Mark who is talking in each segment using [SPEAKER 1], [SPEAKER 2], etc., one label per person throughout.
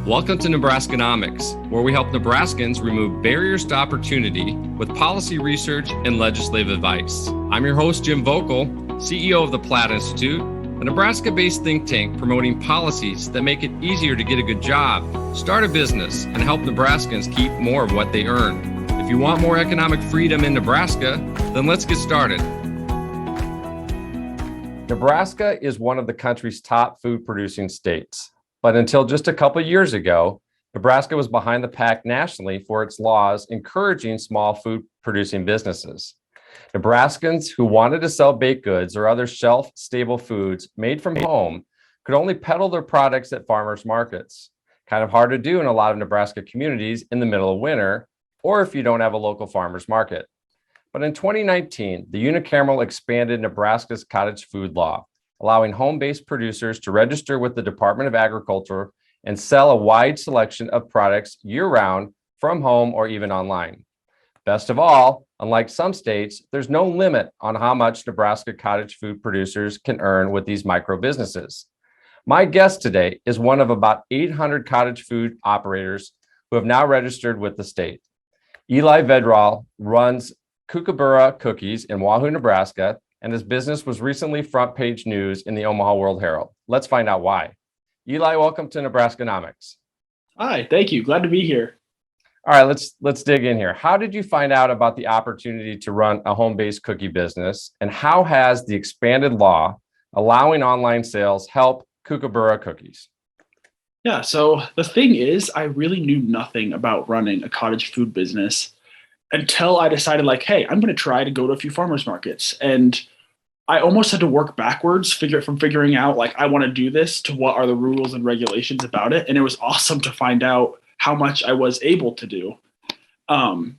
[SPEAKER 1] Welcome to Nebraskanomics, where we help Nebraskans remove barriers to opportunity with policy research and legislative advice. I'm your host, Jim Vocal, CEO of the Platte INSTITUTE, a Nebraska-based think tank promoting policies that make it easier to get a good job, start a business, and help Nebraskans keep more of what they earn. If you want more economic freedom in Nebraska, then let's get started. Nebraska is one of the country's top food-producing states. But until just a couple of years ago, Nebraska was behind the pack nationally for its laws encouraging small food-producing businesses. Nebraskans who wanted to sell baked goods or other shelf-stable foods made from home could only peddle their products at farmers markets. Kind of hard to do in a lot of Nebraska communities in the middle of winter, or if you don't have a local farmers market. But in 2019, the unicameral expanded Nebraska's cottage food law, allowing home-based producers to register with the Department of Agriculture and sell a wide selection of products year-round from home or even online. Best of all, unlike some states, there's no limit on how much Nebraska cottage food producers can earn with these micro businesses. My guest today is one of about 800 cottage food operators who have now registered with the state. Eli Vedral runs Kookaburra Cookies in Wahoo, Nebraska, and his business was recently front page news in the Omaha World Herald. Let's find out why. Eli, welcome to Nebraskanomics.
[SPEAKER 2] Hi, thank you. Glad to be here.
[SPEAKER 1] All right, let's dig in here. How did you find out about the opportunity to run a home-based cookie business, and how has the expanded law allowing online sales help Kookaburra Cookies?
[SPEAKER 2] Yeah, so the thing is, I really knew nothing about running a cottage food business until I decided, like, hey, I'm going to try to go to a few farmers markets. And I almost had to work backwards, figuring out, like, I want to do this to what are the rules and regulations about it. And it was awesome to find out how much I was able to do. And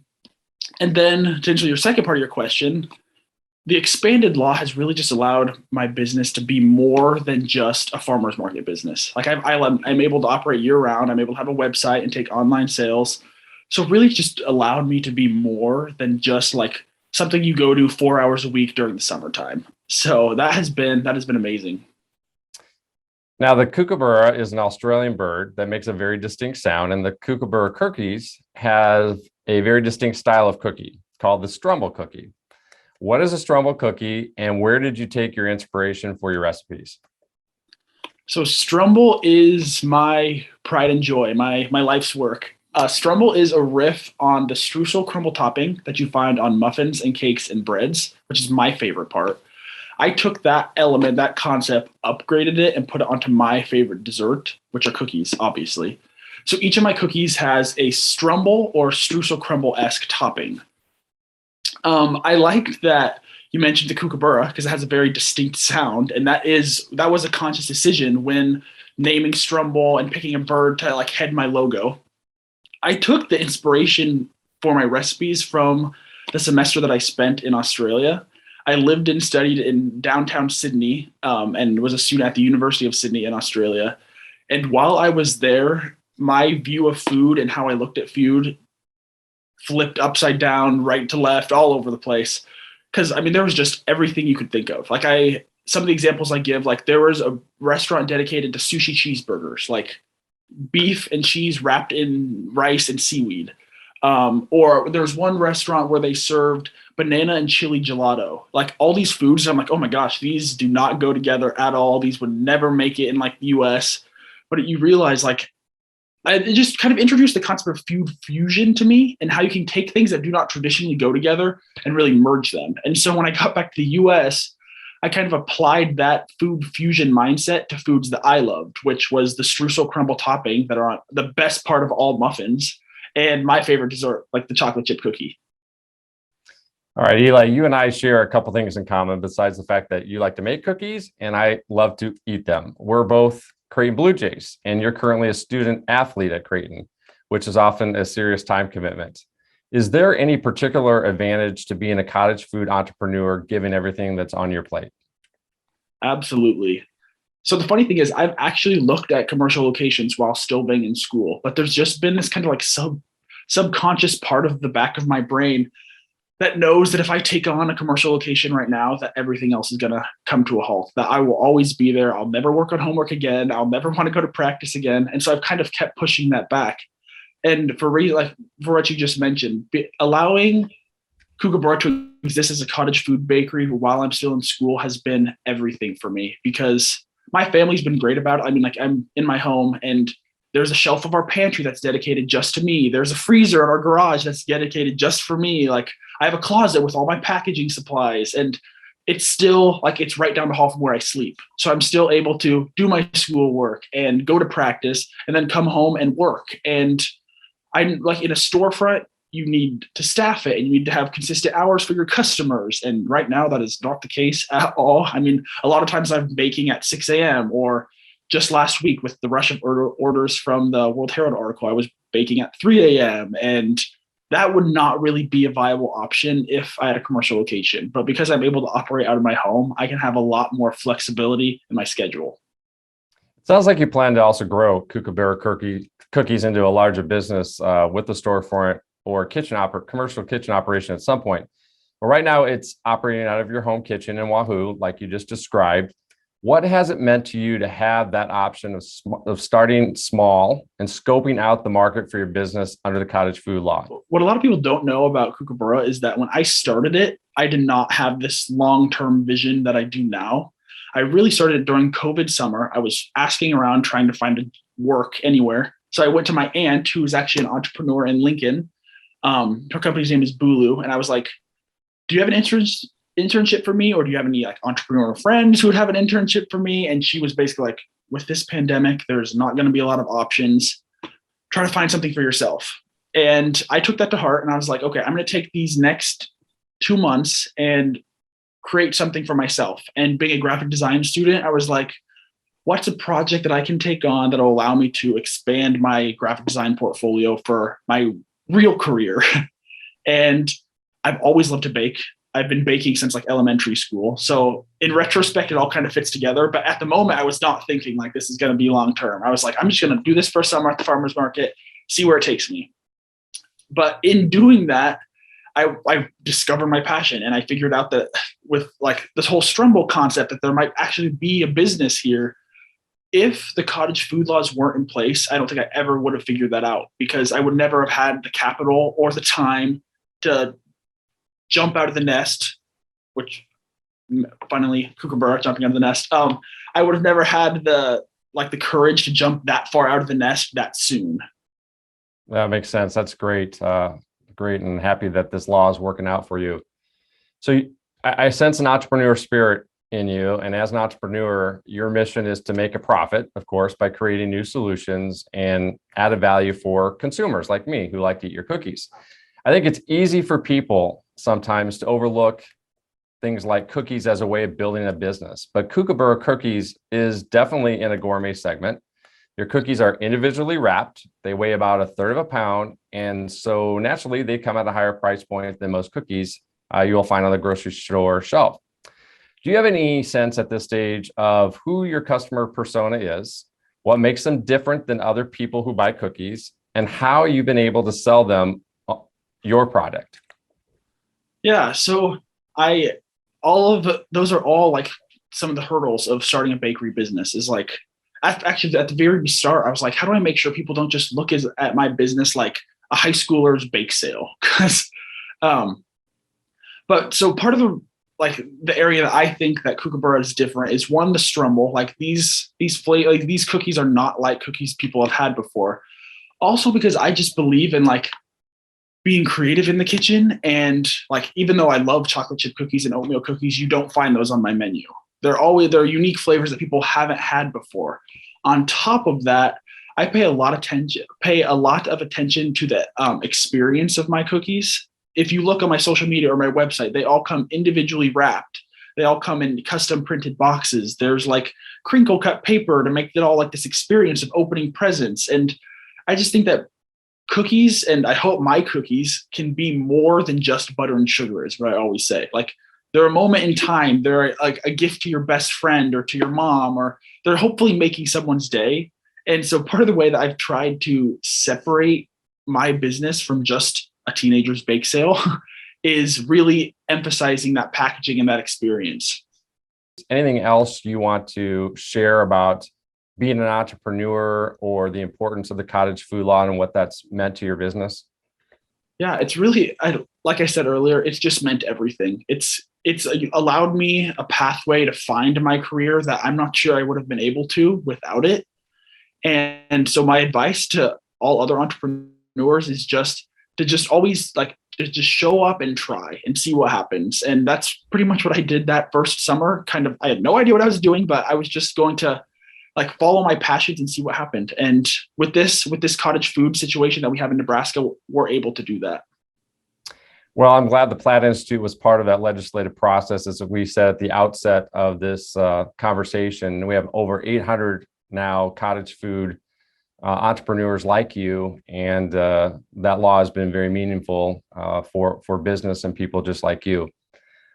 [SPEAKER 2] then to answer your second part of your question, the expanded law has really just allowed my business to be more than just a farmer's market business. Like I'm able to operate year round. I'm able to have a website and take online sales. So really just allowed me to be more than just like something you go to 4 hours a week during the summertime. So that has been amazing.
[SPEAKER 1] Now, the kookaburra is an Australian bird that makes a very distinct sound, and the Kookaburra Cookies have a very distinct style of cookie called the strumble cookie. What is a strumble cookie, and where did you take your inspiration for your recipes?
[SPEAKER 2] So strumble is my pride and joy, my life's work. Strumble is a riff on the streusel crumble topping that you find on muffins and cakes and breads, which is my favorite part. I took that element, that concept, upgraded it, and put it onto my favorite dessert, which are cookies, obviously. So each of my cookies has a strumble or streusel crumble-esque topping. I liked that you mentioned the kookaburra because it has a very distinct sound, and that was a conscious decision when naming strumble and picking a bird to like head my logo. I took the inspiration for my recipes from the semester that I spent in Australia. I lived and studied in downtown Sydney and was a student at the University of Sydney in Australia. And while I was there, my view of food and how I looked at food flipped upside down, right to left, all over the place. Because, I mean, there was just everything you could think of. Like some of the examples I give, like there was a restaurant dedicated to sushi cheeseburgers, like beef and cheese wrapped in rice and seaweed. Or there's one restaurant where they served banana and chili gelato. Like all these foods, I'm like, oh my gosh, these do not go together at all. These would never make it in like the US. But you realize like, it just kind of introduced the concept of food fusion to me and how you can take things that do not traditionally go together and really merge them. And so when I got back to the US, I kind of applied that food fusion mindset to foods that I loved, which was the streusel crumble topping that are on the best part of all muffins and my favorite dessert, like the chocolate chip cookie.
[SPEAKER 1] All right, Eli, you and I share a couple things in common besides the fact that you like to make cookies and I love to eat them. We're both Creighton Blue Jays, and you're currently a student athlete at Creighton, which is often a serious time commitment. Is there any particular advantage to being a cottage food entrepreneur, given everything that's on your plate?
[SPEAKER 2] Absolutely. So the funny thing is, I've actually looked at commercial locations while still being in school, but there's just been this kind of like subconscious part of the back of my brain that knows that if I take on a commercial location right now, that everything else is going to come to a halt, that I will always be there. I'll never work on homework again. I'll never want to go to practice again. And so I've kind of kept pushing that back. And for what you just mentioned, allowing Kookaburra to exist as a cottage food bakery while I'm still in school has been everything for me, because my family's been great about it. I mean, like, I'm in my home and there's a shelf of our pantry that's dedicated just to me. There's a freezer in our garage that's dedicated just for me. Like, I have a closet with all my packaging supplies, and it's still like, it's right down the hall from where I sleep. So I'm still able to do my schoolwork and go to practice and then come home and work. And I'm like, in a storefront, you need to staff it and you need to have consistent hours for your customers. And right now that is not the case at all. I mean, a lot of times I'm baking at 6 a.m. or just last week with the rush of orders from the World Herald article, I was baking at 3 a.m. And that would not really be a viable option if I had a commercial location. But because I'm able to operate out of my home, I can have a lot more flexibility in my schedule.
[SPEAKER 1] Sounds like you plan to also grow Kookaburra Cookies into a larger business with the storefront or commercial kitchen operation at some point. But right now it's operating out of your home kitchen in Wahoo, like you just described. What has it meant to you to have that option of starting small and scoping out the market for your business under the cottage food law?
[SPEAKER 2] What a lot of people don't know about Kookaburra is that when I started it, I did not have this long-term vision that I do now. I really started it during COVID summer. I was asking around trying to find work anywhere. So I went to my aunt, who is actually an entrepreneur in Lincoln. Her company's name is Bulu. And I was like, do you have an internship for me? Or do you have any like entrepreneur friends who would have an internship for me? And she was basically like, with this pandemic, there's not going to be a lot of options. Try to find something for yourself. And I took that to heart and I was like, okay, I'm going to take these next 2 months and create something for myself. And being a graphic design student, I was like, what's a project that I can take on that'll allow me to expand my graphic design portfolio for my real career? And I've always loved to bake. I've been baking since like elementary school. So in retrospect, it all kind of fits together. But at the moment, I was not thinking like this is going to be long term. I was like, I'm just going to do this for summer at the farmer's market, see where it takes me. But in doing that, I discovered my passion, and I figured out that with like this whole Strumble concept, that there might actually be a business here. If the cottage food laws weren't in place, I don't think I ever would have figured that out, because I would never have had the capital or the time to jump out of the nest, which finally Kookaburra jumping out of the nest. I would have never had the courage to jump that far out of the nest that soon.
[SPEAKER 1] That makes sense. That's great. Great, and happy that this law is working out for you. So I sense an entrepreneur spirit in you. And as an entrepreneur, your mission is to make a profit, of course, by creating new solutions and added value for consumers like me who like to eat your cookies. I think it's easy for people sometimes to overlook things like cookies as a way of building a business, but Kookaburra Cookies is definitely in a gourmet segment. Your cookies are individually wrapped. They weigh about 1/3 of a pound. And so naturally, they come at a higher price point than most cookies you'll find on the grocery store shelf. Do you have any sense at this stage of who your customer persona is, what makes them different than other people who buy cookies, and how you've been able to sell them your product?
[SPEAKER 2] Yeah, so all of those are all like some of the hurdles of starting a bakery business. Is like, actually at the very start, I was like, how do I make sure people don't just look at my business like a high schooler's bake sale? Because, but so part of the area that I think that Kookaburra is different is, one, the Strumble. Like these cookies are not like cookies people have had before. Also because I just believe in like being creative in the kitchen, and like, even though I love chocolate chip cookies and oatmeal cookies, you don't find those on my menu. They're unique flavors that people haven't had before. On top of that, I pay a lot of attention to the experience of my cookies. If you look on my social media or my website, they all come individually wrapped. They all come in custom printed boxes. There's like crinkle cut paper to make it all like this experience of opening presents. And I just think that cookies, and I hope my cookies, can be more than just butter and sugar, is what I always say. Like, they're a moment in time. They're like a gift to your best friend or to your mom, or they're hopefully making someone's day. And so part of the way that I've tried to separate my business from just a teenager's bake sale is really emphasizing that packaging and that experience.
[SPEAKER 1] Anything else you want to share about being an entrepreneur or the importance of the cottage food law and what that's meant to your business?
[SPEAKER 2] Yeah, it's really, like I said earlier, it's just meant everything. It's allowed me a pathway to find my career that I'm not sure I would have been able to without it. And so my advice to all other entrepreneurs is just always to just show up and try and see what happens. And that's pretty much what I did that first summer. I had no idea what I was doing, but I was just going to follow my passions and see what happened. And with this cottage food situation that we have in Nebraska, we're able to do that.
[SPEAKER 1] Well, I'm glad the Platte Institute was part of that legislative process. As we said at the outset of this conversation, we have over 800 now cottage food entrepreneurs like you, and that law has been very meaningful for business and people just like you.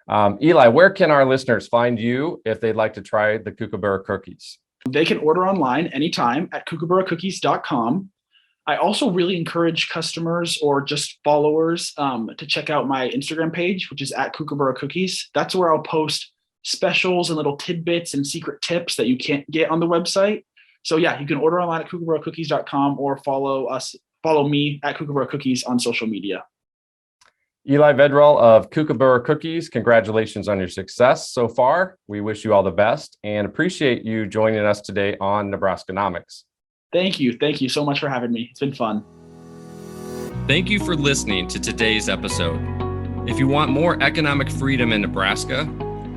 [SPEAKER 1] Eli, where can our listeners find you if they'd like to try the Kookaburra cookies?
[SPEAKER 2] They can order online anytime at kookaburracookies.com. I also really encourage customers or just followers to check out my Instagram page, which is at Kookaburra Cookies. That's where I'll post specials and little tidbits and secret tips that you can't get on the website. So yeah, you can order online at kookaburracookies.com or follow me at Kookaburra Cookies on social media.
[SPEAKER 1] Eli Vedral of Kookaburra Cookies, congratulations on your success so far. We wish you all the best and appreciate you joining us today on Nebraskanomics.
[SPEAKER 2] Thank you. Thank you so much for having me. It's been fun.
[SPEAKER 3] Thank you for listening to today's episode. If you want more economic freedom in Nebraska,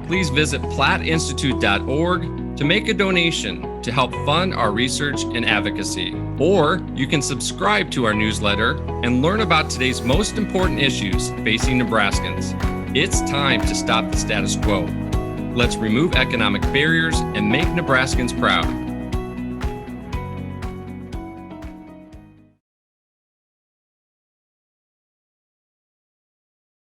[SPEAKER 3] please visit platteinstitute.org to make a donation to help fund our research and advocacy. Or you can subscribe to our newsletter and learn about today's most important issues facing Nebraskans. It's time to stop the status quo. Let's remove economic barriers and make Nebraskans proud.